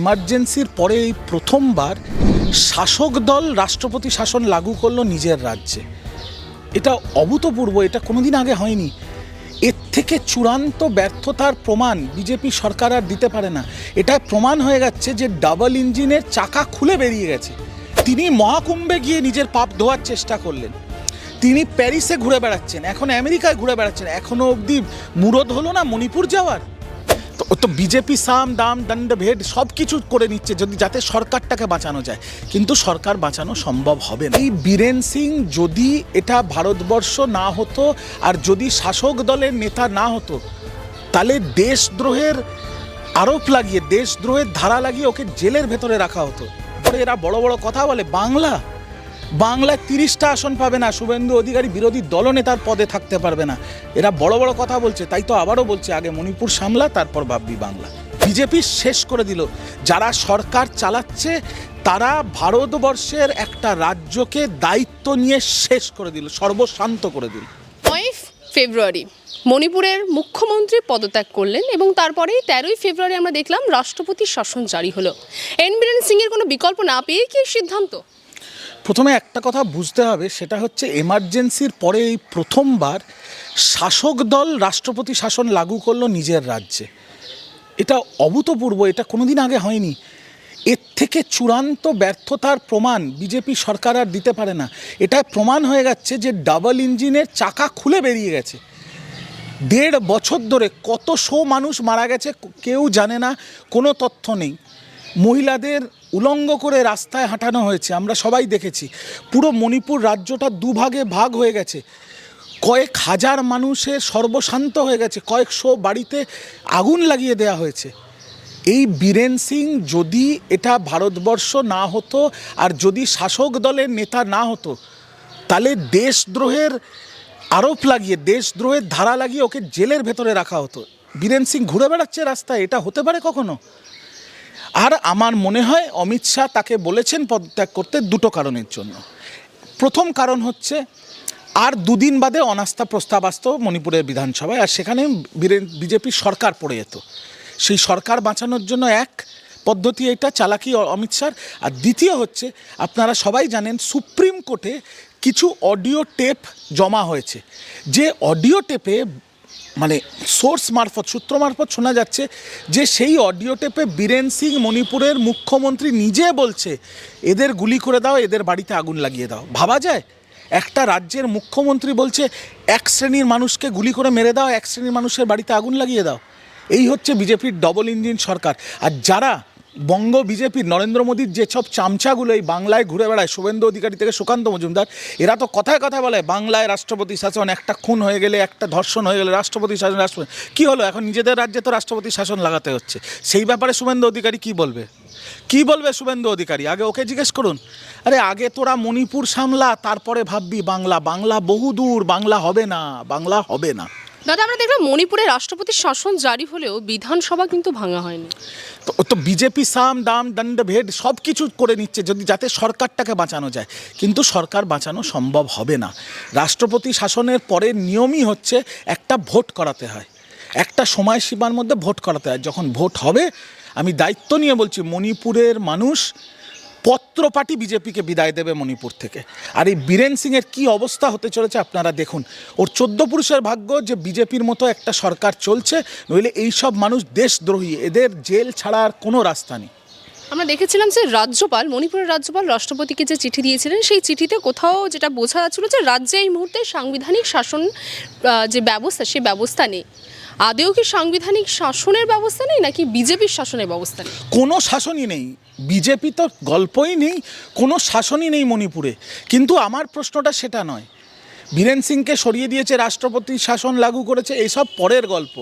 ইমার্জেন্সির পরে এই প্রথমবার শাসক দল রাষ্ট্রপতি শাসন লাগু করলো নিজের রাজ্যে। এটা অভূতপূর্ব, এটা কোনোদিন আগে হয়নি। এর থেকে চূড়ান্ত ব্যর্থতার প্রমাণ বিজেপি সরকার আর দিতে পারে না। এটা প্রমাণ হয়ে যাচ্ছে যে ডাবল ইঞ্জিনের চাকা খুলে বেরিয়ে গেছে। তিনি মহাকুম্ভে গিয়ে নিজের পাপ ধোয়ার চেষ্টা করলেন, তিনি প্যারিসে ঘুরে বেড়াচ্ছেন, এখন আমেরিকায় ঘুরে বেড়াচ্ছেন, এখনও অবধি মুরদ হলো না মণিপুর যাওয়ার। তো বিজেপি সাম দাম দণ্ড ভেদ সব কিছু করে নিচ্ছে যদি যাতে সরকারটাকে বাঁচানো যায়, কিন্তু সরকার বাঁচানো সম্ভব হবে না। এই বীরেন সিং যদি এটা ভারতবর্ষ না হতো আর যদি শাসক দলের নেতা না হতো, তাহলে দেশদ্রোহের আরোপ লাগিয়ে, দেশদ্রোহের ধারা লাগিয়ে ওকে জেলের ভেতরে রাখা হতো। পরে এরা বড় বড় কথা বলে, বাংলায় 30টা আসন পাবে না, শুভেন্দু অধিকারী বিরোধী দলনেতার পদে থাকতে পারবে না। এরা বড় বড় কথা বলছে, তাই তো আবারও বলছে আগে মণিপুর সামলা তারপর ভাববি বাংলা। বিজেপি শেষ করে দিল। যারা সরকার চালাচ্ছে তারা ভারতবর্ষের একটা রাজ্যকে দায়িত্ব নিয়ে শেষ করে দিল, সর্বশান্ত করে দিল। 9 ফেব্রুয়ারি মণিপুরের মুখ্যমন্ত্রী পদত্যাগ করলেন এবং তারপরেই 13ই ফেব্রুয়ারি আমরা দেখলাম রাষ্ট্রপতির শাসন জারি হলো। এন বীরেন সিংয়ের কোনো বিকল্প না পেয়ে কি সিদ্ধান্ত? প্রথমে একটা কথা বুঝতে হবে, সেটা হচ্ছে এমার্জেন্সির পরে এই প্রথমবার শাসক দল রাষ্ট্রপতি শাসন লাগু করলো নিজের রাজ্যে। এটা অভূতপূর্ব, এটা কোনোদিন আগে হয়নি। এর থেকে চূড়ান্ত ব্যর্থতার প্রমাণ বিজেপি সরকার আর দিতে পারে না। এটা প্রমাণ হয়ে যাচ্ছে যে ডাবল ইঞ্জিনের চাকা খুলে বেরিয়ে গেছে। 1.5 বছর ধরে কত মানুষ মারা গেছে কেউ জানে না, কোনো তথ্য নেই। মহিলাদের উলঙ্গ করে রাস্তায় হাঁটানো হয়েছে, আমরা সবাই দেখেছি। পুরো মণিপুর রাজ্যটা দুভাগে ভাগ হয়ে গেছে। কয়েক হাজার মানুষের সর্বশান্ত হয়ে গেছে, কয়েকশো বাড়িতে আগুন লাগিয়ে দেওয়া হয়েছে। এই বীরেন সিং যদি এটা ভারতবর্ষ না হতো আর যদি শাসক দলের নেতা না হতো, তাহলে দেশদ্রোহের আরোপ লাগিয়ে, দেশদ্রোহের ধারা লাগিয়ে ওকে জেলের ভেতরে রাখা হতো। বীরেন সিং ঘুরে বেড়াচ্ছে রাস্তায়, এটা হতে পারে কখনো? আর আমার মনে হয় অমিত শাহ তাকে বলেছেন পদত্যাগ করতে দুটো কারণের জন্য। প্রথম কারণ হচ্ছে আর 2 দিন বাদে অনাস্থা প্রস্তাব আসতো মণিপুরের বিধানসভায়, আর সেখানে বিজেপি সরকার পড়ে যেত। সেই সরকার বাঁচানোর জন্য এক পদ্ধতি এটা, চালাকি অমিত শাহ। আর দ্বিতীয় হচ্ছে, আপনারা সবাই জানেন সুপ্রিম কোর্টে কিছু অডিও টেপ জমা হয়েছে, যে অডিও টেপে মানে সোর্স মারফত, সূত্র মারফত শোনা যাচ্ছে যে সেই অডিও টেপে বীরেন সিং মণিপুরের মুখ্যমন্ত্রী নিজে বলছে এদের গুলি করে দাও, এদের বাড়িতে আগুন লাগিয়ে দাও। ভাবা যায়? একটা রাজ্যের মুখ্যমন্ত্রী বলছে এক শ্রেণীর মানুষকে গুলি করে মেরে দাও, এক শ্রেণীর মানুষের বাড়িতে আগুন লাগিয়ে দাও। এই হচ্ছে বিজেপির ডবল ইঞ্জিন সরকার। আর যারা বঙ্গ বিজেপির নরেন্দ্র মোদীর যেসব চামচাগুলো এই বাংলায় ঘুরে বেড়ায়, শুভেন্দু অধিকারী থেকে সুকান্ত মজুমদার, এরা তো কথায় কথায় বলে বাংলায় রাষ্ট্রপতি শাসন, একটা খুন হয়ে গেলে, একটা ধর্ষণ হয়ে গেলে রাষ্ট্রপতি শাসন, রাষ্ট্রপতি কী হলো? এখন নিজেদের রাজ্যে তো রাষ্ট্রপতি শাসন লাগাতে হচ্ছে। সেই ব্যাপারে শুভেন্দু অধিকারী কী বলবে? শুভেন্দু অধিকারী? আগে ওকে জিজ্ঞেস করুন। আরে আগে তোরা মণিপুর সামলা, তারপরে ভাববি বাংলা। বাংলা বহুদূর, বাংলা হবে না, বাংলা হবে না। দাদা, আমরা দেখলাম মণিপুরে রাষ্ট্রপতির শাসন জারি হলেও বিধানসভা কিন্তু ভাঙা হয়নি। তো বিজেপি সাম দাম দণ্ড ভেদ সব কিছু করে নিচ্ছে যদি যাতে সরকারটাকে বাঁচানো যায়, কিন্তু সরকার বাঁচানো সম্ভব হবে না। রাষ্ট্রপতি শাসনের পরের নিয়মই হচ্ছে একটা ভোট করাতে হয়, একটা সময়সীমার মধ্যে ভোট করাতে হয়। যখন ভোট হবে, আমি দায়িত্ব নিয়ে বলছি, মণিপুরের মানুষ পত্রপাটি বিজেপিকে বিদায় দেবে মণিপুর থেকে। আর এই বীরেন সিংয়ের কী অবস্থা হতে চলেছে আপনারা দেখুন। ওর 14 পুরুষের ভাগ্য যে বিজেপির মতো একটা সরকার চলছে, নইলে এইসব মানুষ দেশদ্রোহী, এদের জেল ছাড়া আর কোনো রাস্তা নেই। আমরা দেখেছিলাম যে রাজ্যপাল, মণিপুরের রাজ্যপাল রাষ্ট্রপতিকে যে চিঠি দিয়েছিলেন, সেই চিঠিতে কোথাও যেটা বোঝা যাচ্ছিল যে রাজ্যে এই মুহূর্তে সাংবিধানিক শাসন যে ব্যবস্থা, সেই ব্যবস্থা নেই। আদেও কি সাংবিধানিক শাসনের ব্যবস্থা নেই, নাকি বিজেপির শাসনের ব্যবস্থা নেই? কোনো শাসনই নেই। বিজেপি তো গল্পই নেই, কোনো শাসনই নেই মণিপুরে। কিন্তু আমার প্রশ্নটা সেটা নয়। বীরেন সিংকে সরিয়ে দিয়েছে, রাষ্ট্রপতি শাসন লাগু করেছে, এইসব পরের গল্প।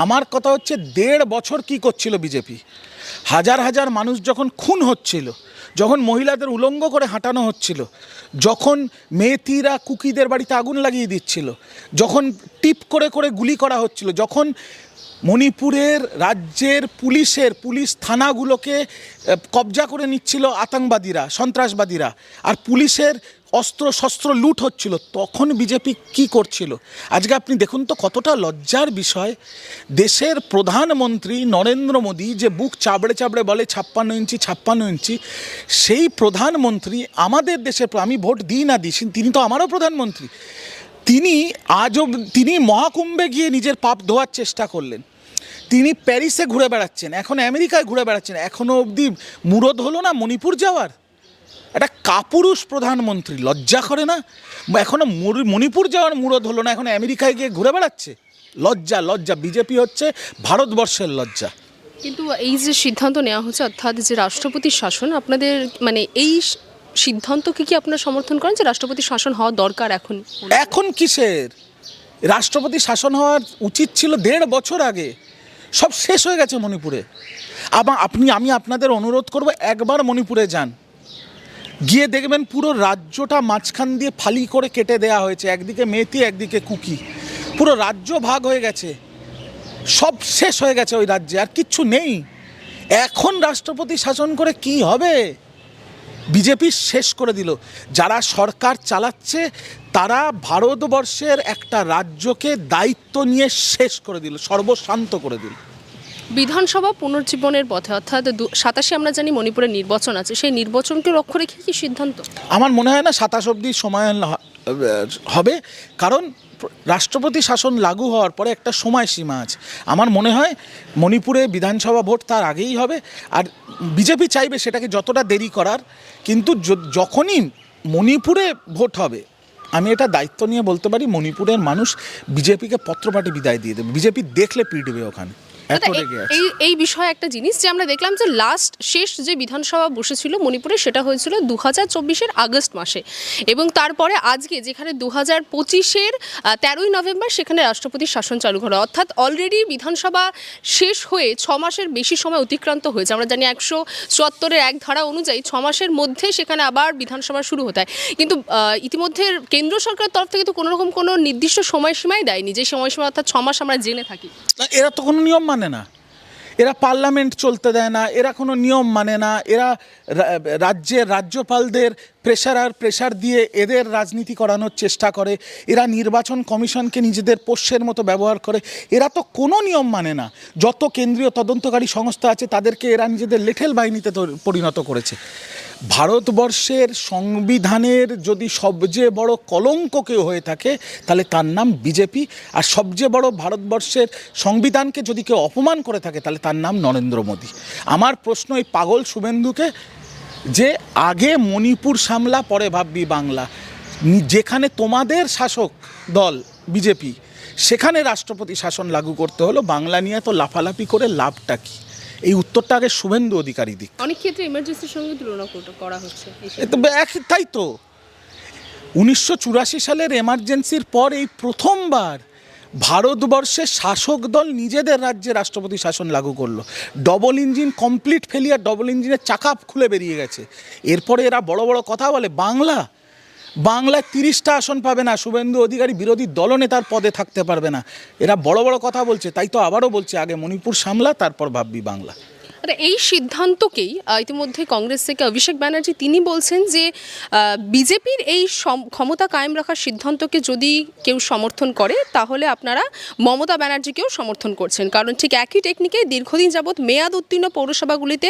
আমার কথা হচ্ছে 1.5 বছর কী করছিল বিজেপি? হাজার হাজার মানুষ যখন খুন হচ্ছিল, যখন মহিলাদের উলঙ্গ করে হাঁটানো হচ্ছিল, যখন মেয়েতিরা কুকিদের বাড়িতে আগুন লাগিয়ে দিচ্ছিল, যখন টিপ করে করে গুলি করা হচ্ছিল, যখন মণিপুরের রাজ্যের পুলিশ থানাগুলোকে কবজা করে নিচ্ছিল আতঙ্কবাদীরা, সন্ত্রাসবাদীরা, আর পুলিশের অস্ত্র শস্ত্র লুট হচ্ছিল, তখন বিজেপি কি করছিল? আজকে আপনি দেখুন তো কতটা লজ্জার বিষয়, দেশের প্রধানমন্ত্রী নরেন্দ্র মোদী যে বুক চাবড়ে চাবড়ে বলে 56 ইঞ্চি, সেই প্রধানমন্ত্রী আমাদের দেশে, আমি ভোট দিই না দিই, তিনি তো আমারও প্রধানমন্ত্রী, তিনি মহাকুম্ভে গিয়ে নিজের পাপ ধোয়ার চেষ্টা করলেন, তিনি প্যারিসে ঘুরে বেড়াচ্ছেন, এখন আমেরিকায় ঘুরে বেড়াচ্ছেন, এখনও অবধি মুরদ হলো না মণিপুর যাওয়ার? একটা কাপুরুষ প্রধানমন্ত্রী, লজ্জা করে না? এখনও মণিপুর যাওয়ার মুরদ হলো না, এখন আমেরিকায় গিয়ে ঘুরে বেড়াচ্ছে। লজ্জা, লজ্জা। বিজেপি হচ্ছে ভারতবর্ষের লজ্জা। কিন্তু এই যে সিদ্ধান্ত নেওয়া হচ্ছে, অর্থাৎ যে রাষ্ট্রপতির শাসন, আপনাদের মানে এই সিদ্ধান্তকে কি আপনারা সমর্থন করেন যে রাষ্ট্রপতির শাসন হওয়া দরকার এখন? এখন কিসের রাষ্ট্রপতি শাসন হওয়ার উচিত ছিল 1.5 বছর আগে, সব শেষ হয়ে গেছে মণিপুরে। আমি আপনাদের অনুরোধ করব, একবার মণিপুরে যান, গিয়ে দেখবেন পুরো রাজ্যটা মাঝখান দিয়ে ফালি করে কেটে দেয়া হয়েছে, একদিকে মেথি একদিকে কুকি, পুরো রাজ্য ভাগ হয়ে গেছে, সব শেষ হয়ে গেছে ওই রাজ্যে, আর কিচ্ছু নেই। এখন রাষ্ট্রপতি শাসন করে কি হবে? বিজেপি শেষ করে দিল। যারা সরকার চালাচ্ছে তারা ভারতবর্ষের একটা রাজ্যকে দায়িত্ব নিয়ে শেষ করে দিল, সর্বশান্ত করে দিল। বিধানসভা পুনর্জীবনের পথে, অর্থাৎ 27 আমরা জানি মণিপুরের নির্বাচন আছে, সেই নির্বাচনকে লক্ষ্য রেখে কি সিদ্ধান্ত? আমার মনে হয় না 27 অবধি সময় হবে, কারণ রাষ্ট্রপতি শাসন লাগু হওয়ার পরে একটা সময়সীমা আছে। আমার মনে হয় মণিপুরে বিধানসভা ভোট তার আগেই হবে, আর বিজেপি চাইবে সেটাকে যতটা দেরি করার, কিন্তু যখনই মণিপুরে ভোট হবে, আমি এটা দায়িত্ব নিয়ে বলতে পারি, মণিপুরের মানুষ বিজেপিকে পত্রপাঠে বিদায় দিয়ে দেবে, বিজেপি দেখলে পিটবে ওখানে। এই বিষয়ে একটা জিনিস যে আমরা দেখলাম যে শেষ যে বিধানসভা বসেছিল মণিপুরে, সেটা হয়েছিল 2024-এর আগস্ট মাসে, এবং তারপরে আজকে যেখানে 2025-এর 13ই নভেম্বর সেখানে রাষ্ট্রপতির শাসন চালু করা, অর্থাৎ অলরেডি বিধানসভা শেষ হয়ে 6 মাসের বেশি সময় অতিক্রান্ত হয়েছে। আমরা জানি 174-এর 1 ধারা অনুযায়ী 6 মাসের মধ্যে সেখানে আবার বিধানসভা শুরু হতে হয়, কিন্তু ইতিমধ্যে কেন্দ্র সরকারের তরফ থেকে তো কোনোরকম কোনো নির্দিষ্ট সময়সীমাই দেয়নি, যে সময়সীমা অর্থাৎ 6 মাস আমরা জেনে থাকি। এরা তো কোনো নিয়ম মানে না, এরা পার্লামেন্ট চলতে দেয় না, এরা কোনো নিয়ম মানে না, এরা রাজ্যের রাজ্যপালদের প্রেশার দিয়ে এদের রাজনীতি করানোর চেষ্টা করে, এরা নির্বাচন কমিশনকে নিজেদের পোষ্যের মতো ব্যবহার করে, এরা তো কোনো নিয়ম মানে না। যত কেন্দ্রীয় তদন্তকারী সংস্থা আছে তাদেরকে এরা নিজেদের লেঠেল বাহিনীতে পরিণত করেছে। ভারতবর্ষের সংবিধানের যদি সবচেয়ে বড় কলঙ্ক কেউ হয়ে থাকে তাহলে তার নাম বিজেপি, আর সবচেয়ে বড় ভারতবর্ষের সংবিধানকে যদি কেউ অপমান করে থাকে তাহলে তার নাম নরেন্দ্র মোদী। আমার প্রশ্ন এই পাগল শুভেন্দুকে, যে আগে মণিপুর সামলা পরে ভাববি বাংলা, যেখানে তোমাদের শাসক দল বিজেপি, সেখানে রাষ্ট্রপতি শাসন লাগু করতে হলো, বাংলা নিয়ে তো লাফালাফি করে লাভটা কি? এই উত্তরটা আগে শুভেন্দু অধিকারী দিক। অনেক ক্ষেত্রে এমার্জেন্সির সঙ্গে তুলনা করা হচ্ছে, তাই তো 1984 সালের এমার্জেন্সির পর এই প্রথমবার ভারতবর্ষের শাসক দল নিজেদের রাজ্যে রাষ্ট্রপতি শাসন লাগু করলো। Double engine complete failure, double ইঞ্জিনের চাকা খুলে বেরিয়ে গেছে। এরপরে এরা বড় বড় কথা বলে, বাংলায় 30টা আসন পাবে না, শুভেন্দু অধিকারী বিরোধী দলনেতার পদে থাকতে পারবে না, এরা বড় বড় কথা বলছে। তাই তো আবারও বলছে, আগে মণিপুর সামলা তারপর ভাববি বাংলা। এই সিদ্ধান্তকেই ইতিমধ্যে কংগ্রেস থেকে অভিষেক ব্যানার্জি তিনি বলছেন যে বিজেপির এই ক্ষমতা কায়েম রাখার সিদ্ধান্তকে যদি কেউ সমর্থন করে তাহলে আপনারা মমতা ব্যানার্জিকেও সমর্থন করছেন, কারণ ঠিক একই টেকনিকে দীর্ঘদিন যাবৎ মেয়াদ উত্তীর্ণ পৌরসভাগুলিতে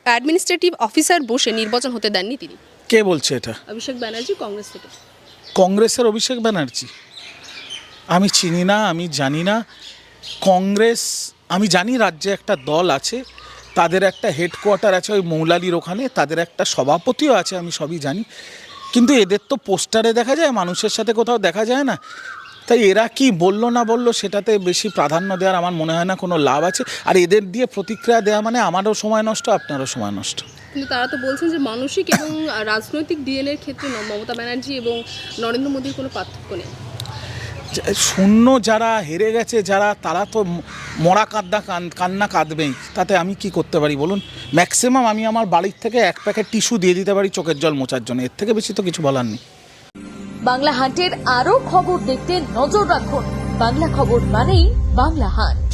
অ্যাডমিনিস্ট্রেটিভ অফিসার বসে নির্বাচন হতে দেননি তিনি। কে বলছে এটা? অভিষেক ব্যানার্জি, কংগ্রেস থেকে। কংগ্রেসের অভিষেক ব্যানার্জি আমি চিনি না, আমি জানি না। কংগ্রেস, আমি জানি রাজ্যে একটা দল আছে, তাদের একটা হেডকোয়ার্টার আছে ওই মৌলালির ওখানে, তাদের একটা সভাপতিও আছে, আমি সবই জানি, কিন্তু এদের তো পোস্টারে দেখা যায়, মানুষের সাথে কোথাও দেখা যায় না। তাই এরা কি বললো না বললো সেটাতে বেশি প্রাধান্য দেওয়ার আমার মনে হয় না কোনো লাভ আছে। আর এদের দিয়ে প্রতিক্রিয়া দেওয়া মানে আমারও সময় নষ্ট, আপনারও সময় নষ্ট। কিন্তু তারা তো বলছেন যে মানসিক এবং রাজনৈতিক ডিএনএর ক্ষেত্রে মমতা ব্যানার্জি এবং নরেন্দ্র মোদীর কোনো পার্থক্য নেই। শূন্য যারা হেরে গেছে, তারা তো মরা কান্না কাঁদবেই, তাতে আমি কি করতে পারি বলুন? ম্যাক্সিমাম আমি আমার বাড়ির থেকে 1 প্যাকেট টিস্যু দিয়ে দিতে পারি চোখের জল মোছার জন্য, এর থেকে বেশি তো কিছু বলার নেই। বাংলা হান্টের আরো খবর দেখতে নজর রাখুন। বাংলা খবর মানেই বাংলা হান্ট।